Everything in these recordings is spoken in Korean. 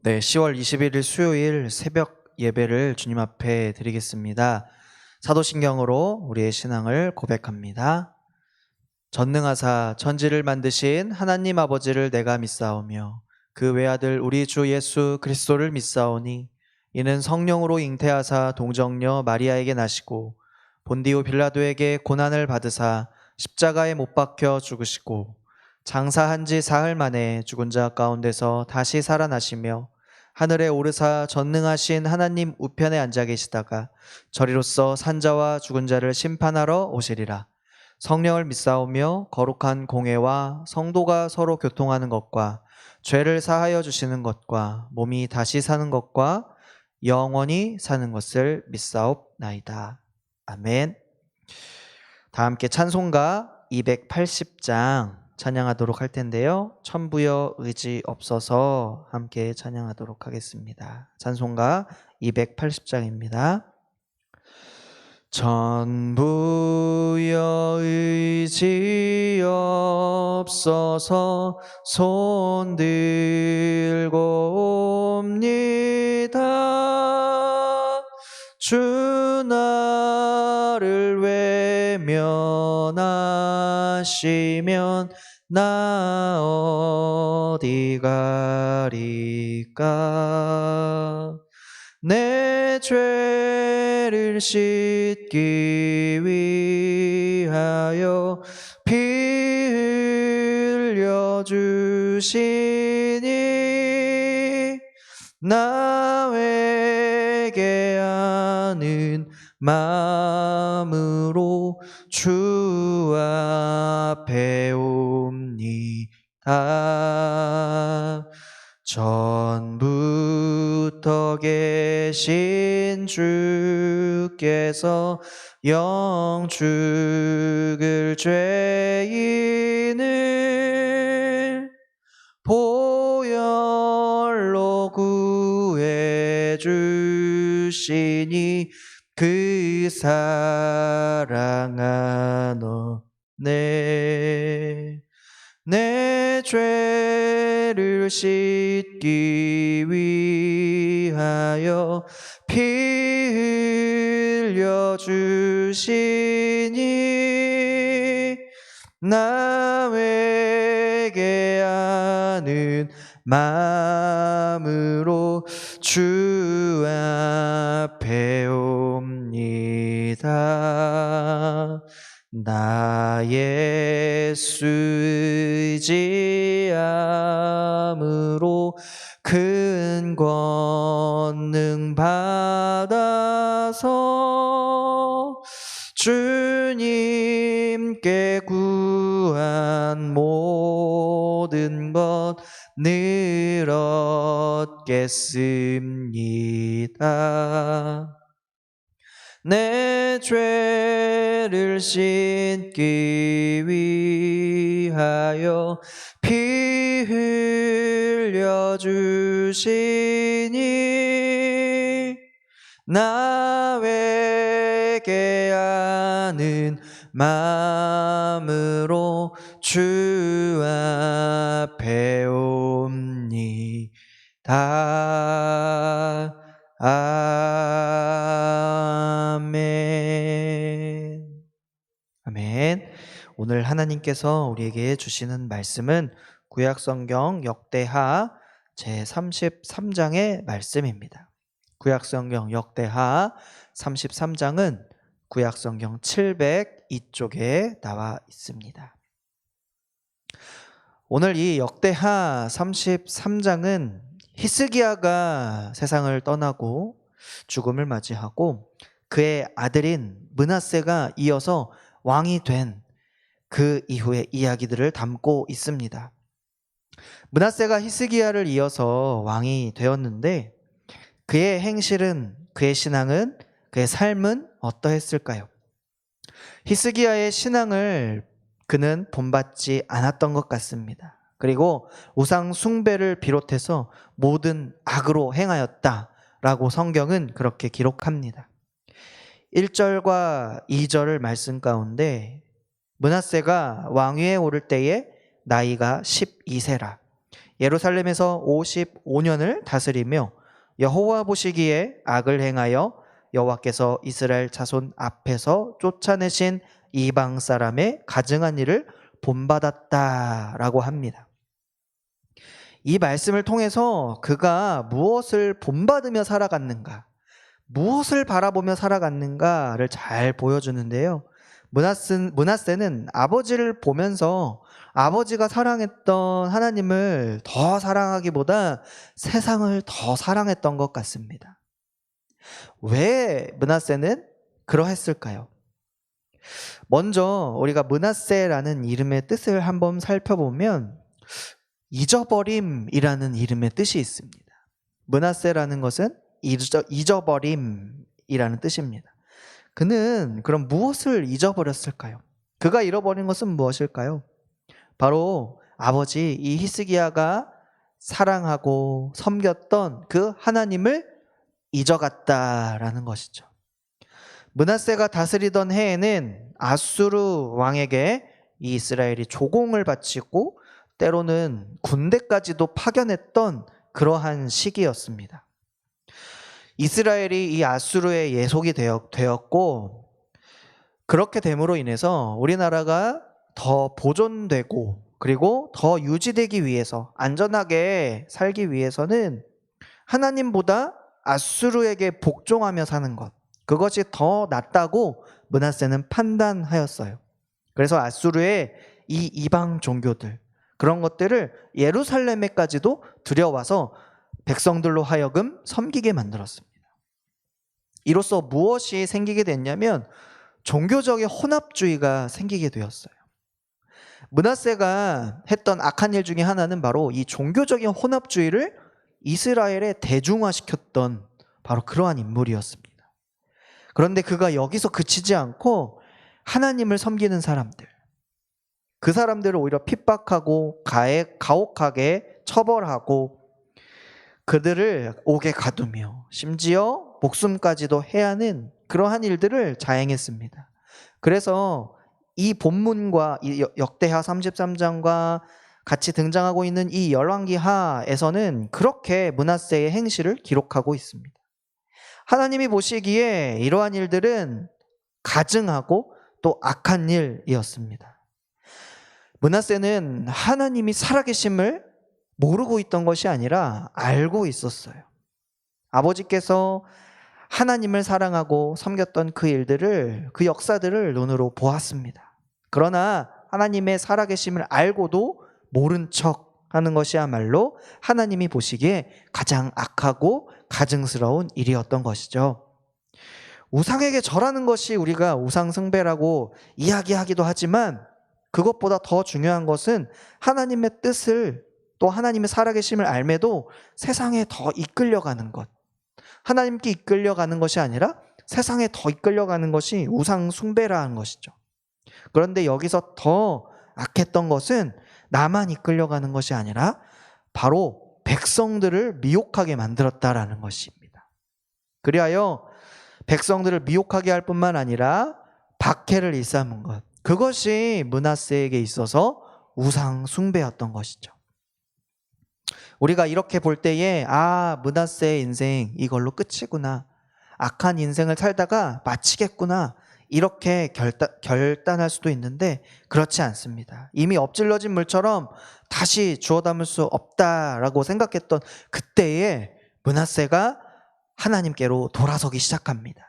네, 10월 21일 수요일 새벽 예배를 주님 앞에 드리겠습니다. 사도신경으로 우리의 신앙을 고백합니다. 전능하사 천지를 만드신 하나님 아버지를 내가 믿사오며 그 외아들 우리 주 예수 그리스도를 믿사오니 이는 성령으로 잉태하사 동정녀 마리아에게 나시고 본디오 빌라도에게 고난을 받으사 십자가에 못 박혀 죽으시고 장사한 지 사흘 만에 죽은 자 가운데서 다시 살아나시며 하늘에 오르사 전능하신 하나님 우편에 앉아 계시다가 저리로서 산자와 죽은 자를 심판하러 오시리라. 성령을 믿사오며 거룩한 공회와 성도가 서로 교통하는 것과 죄를 사하여 주시는 것과 몸이 다시 사는 것과 영원히 사는 것을 믿사옵나이다. 아멘. 다 함께 찬송가 280장 찬양하도록 할 텐데요. 천부여 의지 없어서 함께 찬양하도록 하겠습니다. 찬송가 280장입니다. 천부여 의지 없어서 손 들고 옵니다. 주 나를 외면하시면 나 어디 가리까. 내 죄를 씻기 위하여 피 흘려 주시니 나 회개하는 마음으로 주 앞에 옵니다. 전부터 계신 주께서 영 죽을 죄인을 보혈로 구해 주시니 그 사랑하노네. 내 죄를 씻기 위하여 피 흘려 주시니 나 회개하는 마음으로 주 앞에 옵니다. 나 예수 의지함으로 큰 권능 받아서 주님께 구한 모든 것 늘 얻겠습니다. 내 죄를 씻기 위하여 피 흘려 주시니 나 회개하는 마음으로 주 앞에 옵니다. 아멘. 아멘. 오늘 하나님께서 우리에게 주시는 말씀은 구약성경 역대하 제33장의 말씀입니다. 구약성경 역대하 33장은 구약성경 702쪽에 나와 있습니다. 오늘 이 역대하 33장은 히스기야가 세상을 떠나고 죽음을 맞이하고 그의 아들인 므낫세가 이어서 왕이 된 그 이후의 이야기들을 담고 있습니다. 므낫세가 히스기야를 이어서 왕이 되었는데 그의 행실은, 그의 신앙은, 그의 삶은 어떠했을까요? 히스기야의 신앙을 그는 본받지 않았던 것 같습니다. 그리고 우상 숭배를 비롯해서 모든 악으로 행하였다라고 성경은 그렇게 기록합니다. 1절과 2절을 말씀 가운데 므낫세가 왕위에 오를 때에 나이가 12세라. 예루살렘에서 55년을 다스리며 여호와 보시기에 악을 행하여 여호와께서 이스라엘 자손 앞에서 쫓아내신 이방 사람의 가증한 일을 본받았다라고 합니다. 이 말씀을 통해서 그가 무엇을 본받으며 살아갔는가, 무엇을 바라보며 살아갔는가를 잘 보여주는데요. 므낫세는 아버지를 보면서 아버지가 사랑했던 하나님을 더 사랑하기보다 세상을 더 사랑했던 것 같습니다. 왜 므낫세는 그러했을까요? 먼저 우리가 므낫세라는 이름의 뜻을 한번 살펴보면 잊어버림이라는 이름의 뜻이 있습니다. 므낫세라는 것은 잊어버림이라는 뜻입니다. 그는 그럼 무엇을 잊어버렸을까요? 그가 잃어버린 것은 무엇일까요? 바로 아버지 이 히스기야가 사랑하고 섬겼던 그 하나님을 잊어갔다라는 것이죠. 므낫세가 다스리던 해에는 아수르 왕에게 이 이스라엘이 조공을 바치고 때로는 군대까지도 파견했던 그러한 시기였습니다. 이스라엘이 이 아수르의 예속이 되었고, 그렇게 됨으로 인해서 우리나라가 더 보존되고 그리고 더 유지되기 위해서, 안전하게 살기 위해서는 하나님보다 아수르에게 복종하며 사는 것, 그것이 더 낫다고 므낫세는 판단하였어요. 그래서 아수르의 이 이방 종교들, 그런 것들을 예루살렘에까지도 들여와서 백성들로 하여금 섬기게 만들었습니다. 이로써 무엇이 생기게 됐냐면 종교적인 혼합주의가 생기게 되었어요. 므낫세가 했던 악한 일 중에 하나는 바로 이 종교적인 혼합주의를 이스라엘에 대중화시켰던 바로 그러한 인물이었습니다. 그런데 그가 여기서 그치지 않고 하나님을 섬기는 사람들, 그 사람들을 오히려 핍박하고 가혹하게 처벌하고 그들을 옥에 가두며 심지어 목숨까지도 해하는 그러한 일들을 자행했습니다. 그래서 이 본문과 이 역대하 33장과 같이 등장하고 있는 이 열왕기하에서는 그렇게 므낫세의 행실을 기록하고 있습니다. 하나님이 보시기에 이러한 일들은 가증하고 또 악한 일이었습니다. 므낫세는 하나님이 살아계심을 모르고 있던 것이 아니라 알고 있었어요. 아버지께서 하나님을 사랑하고 섬겼던 그 일들을, 그 역사들을 눈으로 보았습니다. 그러나 하나님의 살아계심을 알고도 모른 척 하는 것이야말로 하나님이 보시기에 가장 악하고 가증스러운 일이었던 것이죠. 우상에게 절하는 것이 우리가 우상숭배라고 이야기하기도 하지만 그것보다 더 중요한 것은 하나님의 뜻을, 또 하나님의 살아계심을 알매도 세상에 더 이끌려가는 것, 하나님께 이끌려가는 것이 아니라 세상에 더 이끌려가는 것이 우상숭배라는 것이죠. 그런데 여기서 더 악했던 것은 나만 이끌려가는 것이 아니라 바로 백성들을 미혹하게 만들었다라는 것입니다. 그리하여 백성들을 미혹하게 할 뿐만 아니라 박해를 일삼은 것, 그것이 므낫세에게 있어서 우상 숭배였던 것이죠. 우리가 이렇게 볼 때에 므낫세의 인생 이걸로 끝이구나, 악한 인생을 살다가 마치겠구나, 이렇게 결단할 수도 있는데 그렇지 않습니다. 이미 엎질러진 물처럼 다시 주워 담을 수 없다라고 생각했던 그때에 므낫세가 하나님께로 돌아서기 시작합니다.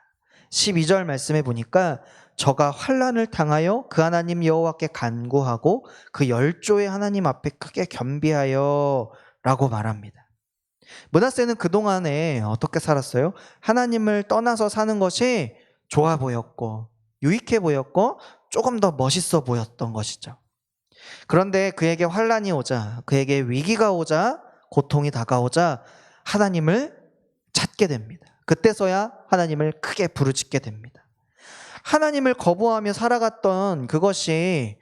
12절 말씀에 보니까 저가 환난을 당하여 그 하나님 여호와께 간구하고 그 열조의 하나님 앞에 크게 겸비하여 라고 말합니다. 므낫세는 그동안에 어떻게 살았어요? 하나님을 떠나서 사는 것이 좋아 보였고 유익해 보였고 조금 더 멋있어 보였던 것이죠. 그런데 그에게 환난이 오자, 그에게 위기가 오자, 고통이 다가오자 하나님을 찾게 됩니다. 그때서야 하나님을 크게 부르짖게 됩니다. 하나님을 거부하며 살아갔던 그것이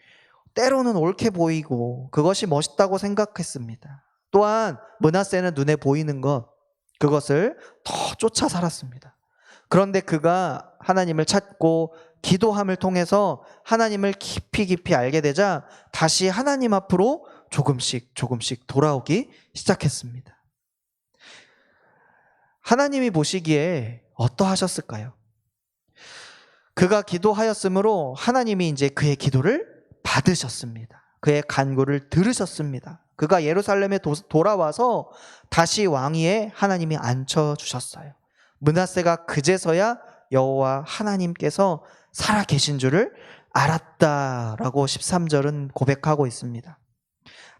때로는 옳게 보이고 그것이 멋있다고 생각했습니다. 또한 므낫세는 눈에 보이는 것, 그것을 더 쫓아 살았습니다. 그런데 그가 하나님을 찾고 기도함을 통해서 하나님을 깊이 알게 되자 다시 하나님 앞으로 조금씩 돌아오기 시작했습니다. 하나님이 보시기에 어떠하셨을까요? 그가 기도하였으므로 하나님이 이제 그의 기도를 받으셨습니다. 그의 간구를 들으셨습니다. 그가 예루살렘에 돌아와서 다시 왕위에 하나님이 앉혀주셨어요. 므낫세가 그제서야 여호와 하나님께서 살아계신 줄을 알았다라고 13절은 고백하고 있습니다.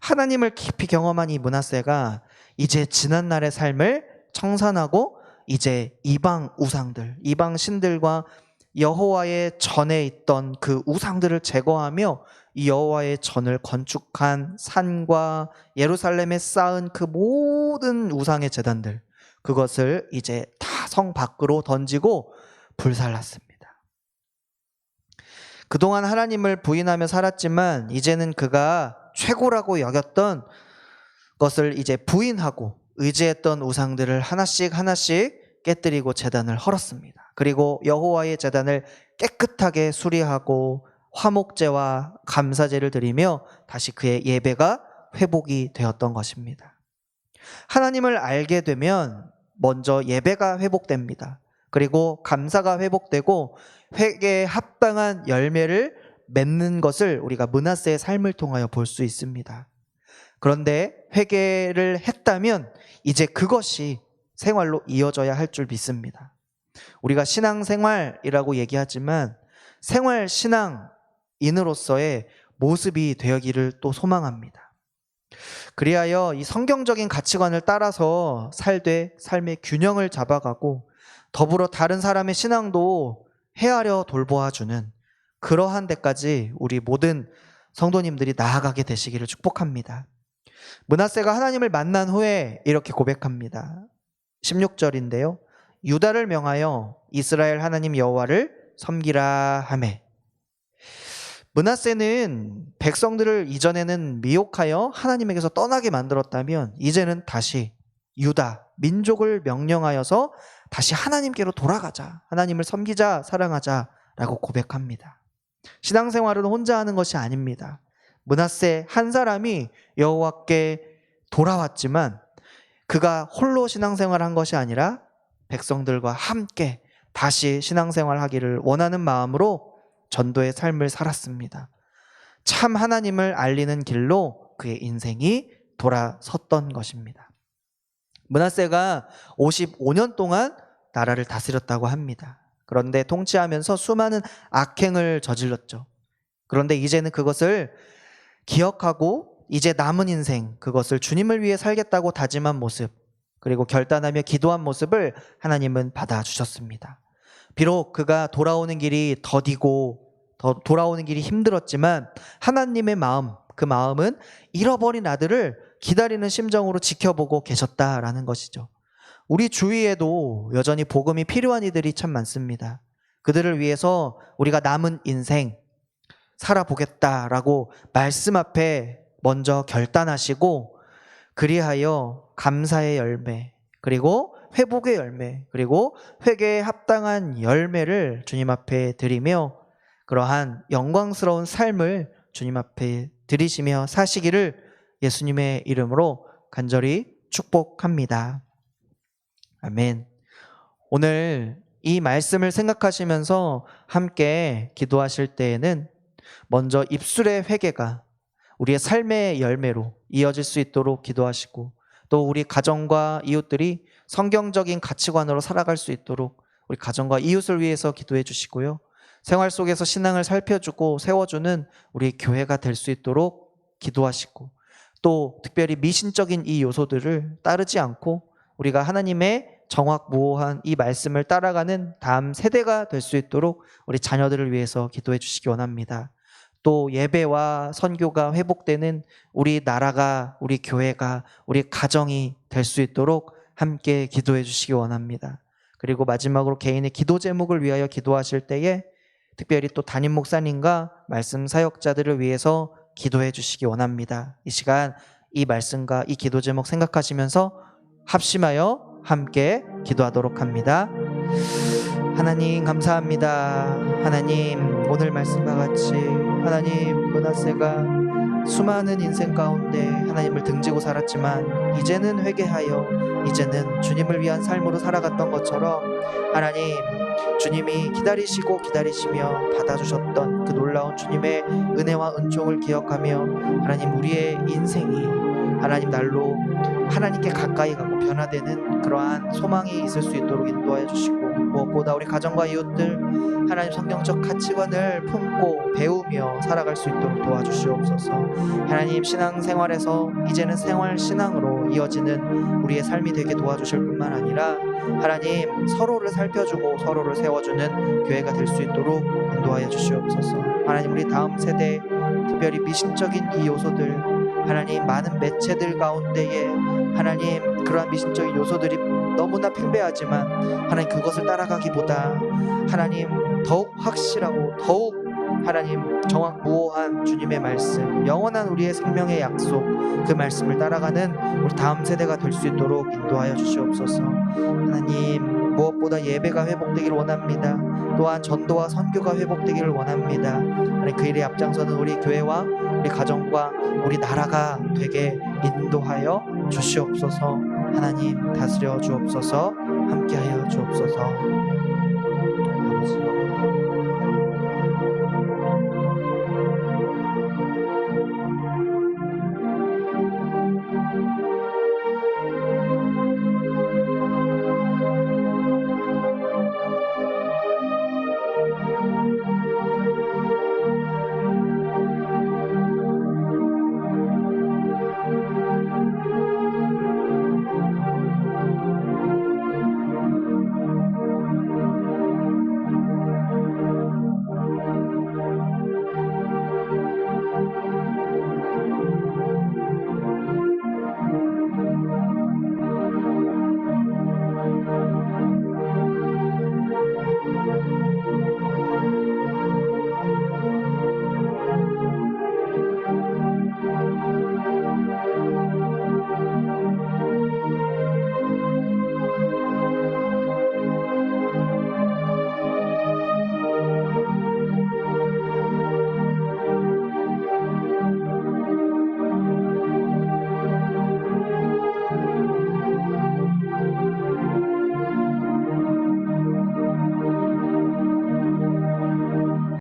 하나님을 깊이 경험한 이 므낫세가 이제 지난날의 삶을 청산하고 이제 이방 우상들, 이방 신들과 여호와의 전에 있던 그 우상들을 제거하며 이 여호와의 전을 건축한 산과 예루살렘에 쌓은 그 모든 우상의 제단들, 그것을 이제 다 성 밖으로 던지고 불살랐습니다. 그동안 하나님을 부인하며 살았지만 이제는 그가 최고라고 여겼던 것을 이제 부인하고 의지했던 우상들을 하나씩 깨뜨리고 제단을 헐었습니다. 그리고 여호와의 제단을 깨끗하게 수리하고 화목제와 감사제를 드리며 다시 그의 예배가 회복이 되었던 것입니다. 하나님을 알게 되면 먼저 예배가 회복됩니다. 그리고 감사가 회복되고 회개에 합당한 열매를 맺는 것을 우리가 므낫세의 삶을 통하여 볼 수 있습니다. 그런데 회개를 했다면 이제 그것이 생활로 이어져야 할 줄 믿습니다. 우리가 신앙생활이라고 얘기하지만 생활 신앙인으로서의 모습이 되어기를 또 소망합니다. 그리하여 이 성경적인 가치관을 따라서 살되 삶의 균형을 잡아가고 더불어 다른 사람의 신앙도 헤아려 돌보아주는 그러한 데까지 우리 모든 성도님들이 나아가게 되시기를 축복합니다. 므낫세가 하나님을 만난 후에 이렇게 고백합니다. 16절인데요. 유다를 명하여 이스라엘 하나님 여호와를 섬기라 하매. 므낫세는 백성들을 이전에는 미혹하여 하나님에게서 떠나게 만들었다면 이제는 다시 유다 민족을 명령하여서 다시 하나님께로 돌아가자, 하나님을 섬기자, 사랑하자라고 고백합니다. 신앙생활은 혼자 하는 것이 아닙니다. 므낫세 한 사람이 여호와께 돌아왔지만 그가 홀로 신앙생활한 것이 아니라 백성들과 함께 다시 신앙생활하기를 원하는 마음으로 전도의 삶을 살았습니다. 참 하나님을 알리는 길로 그의 인생이 돌아섰던 것입니다. 므낫세가 55년 동안 나라를 다스렸다고 합니다. 그런데 통치하면서 수많은 악행을 저질렀죠. 그런데 이제는 그것을 기억하고 이제 남은 인생, 그것을 주님을 위해 살겠다고 다짐한 모습, 그리고 결단하며 기도한 모습을 하나님은 받아주셨습니다. 비록 그가 돌아오는 길이 더디고 돌아오는 길이 힘들었지만 하나님의 마음, 그 마음은 잃어버린 아들을 기다리는 심정으로 지켜보고 계셨다라는 것이죠. 우리 주위에도 여전히 복음이 필요한 이들이 참 많습니다. 그들을 위해서 우리가 남은 인생 살아보겠다라고 말씀 앞에 먼저 결단하시고 그리하여 감사의 열매, 그리고 회복의 열매, 그리고 회개에 합당한 열매를 주님 앞에 드리며 그러한 영광스러운 삶을 주님 앞에 드리시며 사시기를 예수님의 이름으로 간절히 축복합니다. 아멘. 오늘 이 말씀을 생각하시면서 함께 기도하실 때에는 먼저 입술의 회개가 우리의 삶의 열매로 이어질 수 있도록 기도하시고 또 우리 가정과 이웃들이 성경적인 가치관으로 살아갈 수 있도록 우리 가정과 이웃을 위해서 기도해 주시고요. 생활 속에서 신앙을 살펴주고 세워주는 우리 교회가 될 수 있도록 기도하시고 또 특별히 미신적인 이 요소들을 따르지 않고 우리가 하나님의 정확무오한 이 말씀을 따라가는 다음 세대가 될 수 있도록 우리 자녀들을 위해서 기도해 주시기 원합니다. 또 예배와 선교가 회복되는 우리 나라가, 우리 교회가, 우리 가정이 될 수 있도록 함께 기도해 주시기 원합니다. 그리고 마지막으로 개인의 기도 제목을 위하여 기도하실 때에 특별히 또 담임 목사님과 말씀 사역자들을 위해서 기도해 주시기 원합니다. 이 시간 이 말씀과 이 기도 제목 생각하시면서 합심하여 함께 기도하도록 합니다. 하나님 감사합니다. 하나님 오늘 말씀과 같이 하나님 므낫세가 수많은 인생 가운데 하나님을 등지고 살았지만 이제는 회개하여 이제는 주님을 위한 삶으로 살아갔던 것처럼 하나님, 주님이 기다리시고 기다리시며 받아주셨던 그 놀라운 주님의 은혜와 은총을 기억하며 하나님, 우리의 인생이 하나님 날로 하나님께 가까이 가고 변화되는 그러한 소망이 있을 수 있도록 인도하여 주시고, 무엇보다 우리 가정과 이웃들 하나님 성경적 가치관을 품고 배우며 살아갈 수 있도록 도와주시옵소서. 하나님, 신앙생활에서 이제는 생활신앙으로 이어지는 우리의 삶이 되게 도와주실 뿐만 아니라 하나님, 서로를 살펴주고 서로를 세워주는 교회가 될 수 있도록 인도하여 주시옵소서. 하나님, 우리 다음 세대, 특별히 미신적인 이 요소들, 하나님, 많은 매체들 가운데에 하나님, 그러한 미신적인 요소들이 너무나 팽배하지만 하나님, 그것을 따라가기보다 하나님, 더욱 확실하고 더욱 하나님 정확무오한 주님의 말씀, 영원한 우리의 생명의 약속, 그 말씀을 따라가는 우리 다음 세대가 될 수 있도록 인도하여 주시옵소서. 하나님, 무엇보다 예배가 회복되기를 원합니다. 또한 전도와 선교가 회복되기를 원합니다. 하나님, 그 일에 앞장서는 우리 교회와 우리 가정과 우리 나라가 되게 인도하여 주시옵소서. 하나님, 다스려 주옵소서. 함께하여 주옵소서. 아버지,